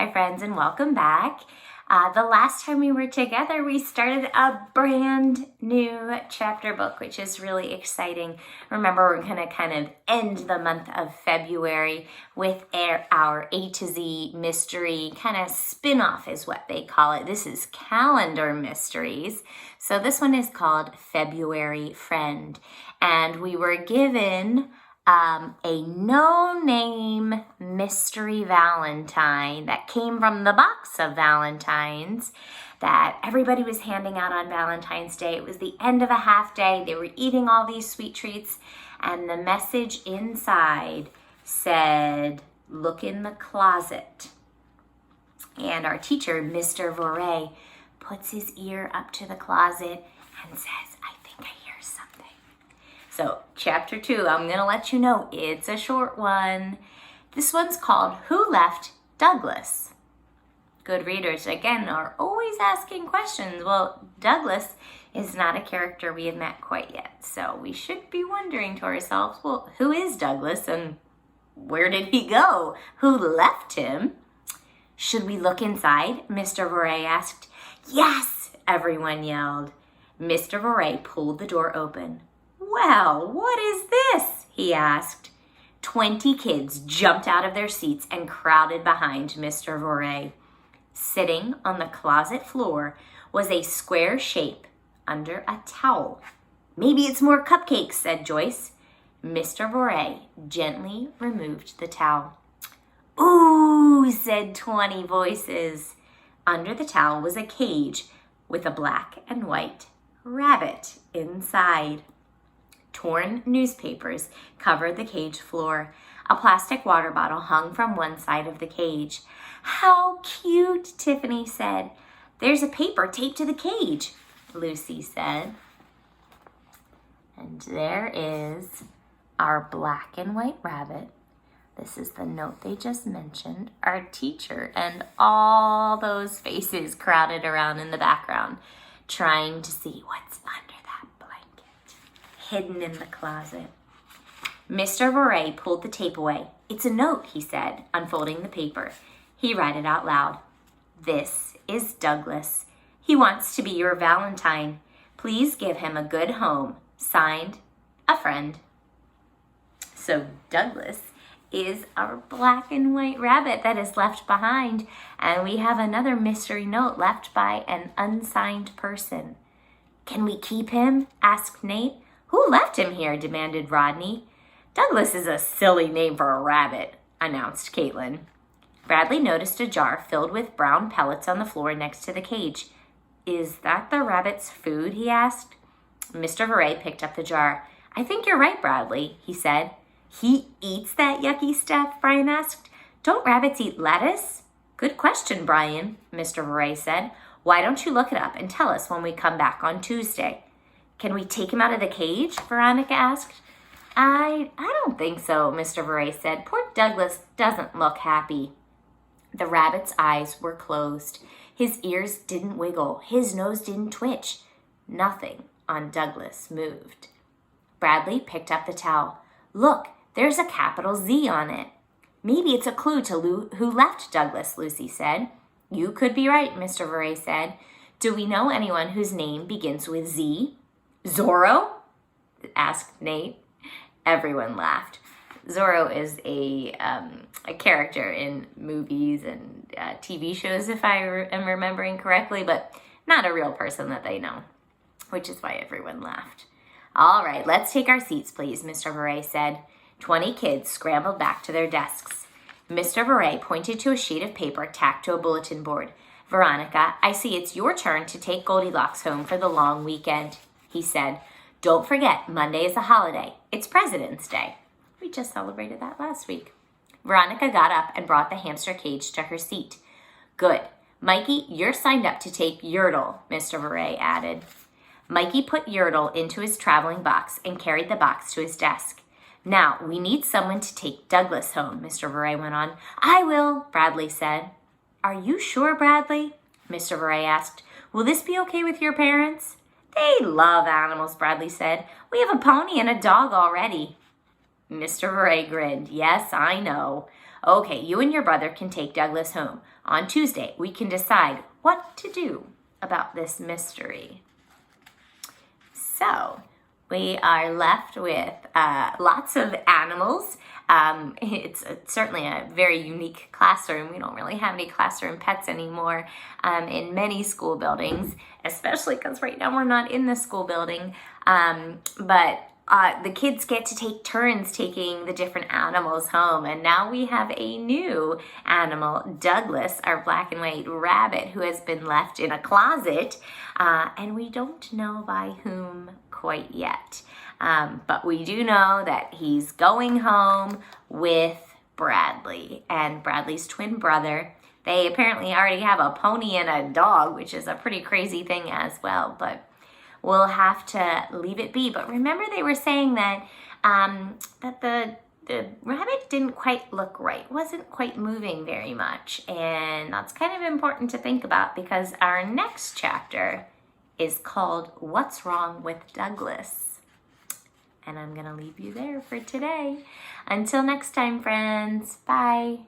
Hi friends and welcome back. The last time we were together, we started a brand new chapter book, which is really exciting. Remember, we're going to kind of end the month of February with our A to Z mystery kind of spin-off is what they call it. This is calendar mysteries. So this one is called February Friend. And we were given a no-name mystery Valentine that came from the box of Valentines that everybody was handing out on Valentine's Day. It was the end of a half day. They were eating all these sweet treats, and the message inside said, "Look in the closet." And our teacher, Mr. Voray, puts his ear up to the closet and says, "I think I hear something." So, chapter 2, I'm going to let you know it's a short one. This one's called Who Left Douglas? Good readers, again, are always asking questions. Well, Douglas is not a character we have met quite yet. So we should be wondering to ourselves, well, who is Douglas and where did he go? Who left him? Should we look inside? Mr. Voray asked. Yes, everyone yelled. Mr. Voray pulled the door open. Well, what is this? He asked. 20 kids jumped out of their seats and crowded behind Mr. Voray. Sitting on the closet floor was a square shape under a towel. Maybe it's more cupcakes, said Joyce. Mr. Voray gently removed the towel. Ooh, said 20 voices. Under the towel was a cage with a black and white rabbit inside. Torn newspapers covered the cage floor. A plastic water bottle hung from one side of the cage. How cute, Tiffany said. There's a paper taped to the cage, Lucy said. And there is our black and white rabbit. This is the note they just mentioned, our teacher, and all those faces crowded around in the background, trying to see what's under hidden in the closet. Mr. Voray pulled the tape away. It's a note, he said, unfolding the paper. He read it out loud. This is Douglas. He wants to be your Valentine. Please give him a good home. Signed, a friend. So Douglas is our black and white rabbit that is left behind. And we have another mystery note left by an unsigned person. Can we keep him? Asked Nate. Who left him here? Demanded Rodney. Douglas is a silly name for a rabbit, announced Caitlin. Bradley noticed a jar filled with brown pellets on the floor next to the cage. Is that the rabbit's food? He asked. Mr. Voray picked up the jar. I think you're right, Bradley, he said. He eats that yucky stuff? Brian asked. Don't rabbits eat lettuce? Good question, Brian, Mr. Voray said. Why don't you look it up and tell us when we come back on Tuesday? Can we take him out of the cage? Veronica asked. I don't think so, Mr. Voray said. Poor Douglas doesn't look happy. The rabbit's eyes were closed. His ears didn't wiggle. His nose didn't twitch. Nothing on Douglas moved. Bradley picked up the towel. Look, there's a capital Z on it. Maybe it's a clue to who left Douglas, Lucy said. You could be right, Mr. Voray said. Do we know anyone whose name begins with Z? Zorro? Asked Nate. Everyone laughed. Zorro is a character in movies and TV shows, if I am remembering correctly, but not a real person that they know, which is why everyone laughed. All right, let's take our seats, please, Mr. Voray said. 20 kids scrambled back to their desks. Mr. Voray pointed to a sheet of paper tacked to a bulletin board. Veronica, I see it's your turn to take Goldilocks home for the long weekend, he said. Don't forget, Monday is a holiday. It's President's Day. We just celebrated that last week. Veronica got up and brought the hamster cage to her seat. Good. Mikey, you're signed up to take Yertle, Mr. Voray added. Mikey put Yertle into his traveling box and carried the box to his desk. Now, we need someone to take Douglas home, Mr. Voray went on. I will, Bradley said. Are you sure, Bradley? Mr. Voray asked. Will this be okay with your parents? They love animals, Bradley said. We have a pony and a dog already. Mr. Voray grinned. Yes, I know. Okay, you and your brother can take Douglas home. On Tuesday, we can decide what to do about this mystery. So, we are left with lots of animals. It's certainly a very unique classroom. We don't really have any classroom pets anymore in many school buildings, especially because right now we're not in the school building. But the kids get to take turns taking the different animals home. And now we have a new animal, Douglas, our black and white rabbit, who has been left in a closet. And we don't know by whom quite yet. But we do know that he's going home with Bradley and Bradley's twin brother. They apparently already have a pony and a dog, which is a pretty crazy thing as well. But we'll have to leave it be. But remember, they were saying that that the rabbit didn't quite look right, wasn't quite moving very much. And that's kind of important to think about because our next chapter is called What's Wrong with Douglas? And I'm going to leave you there for today. Until next time, friends. Bye.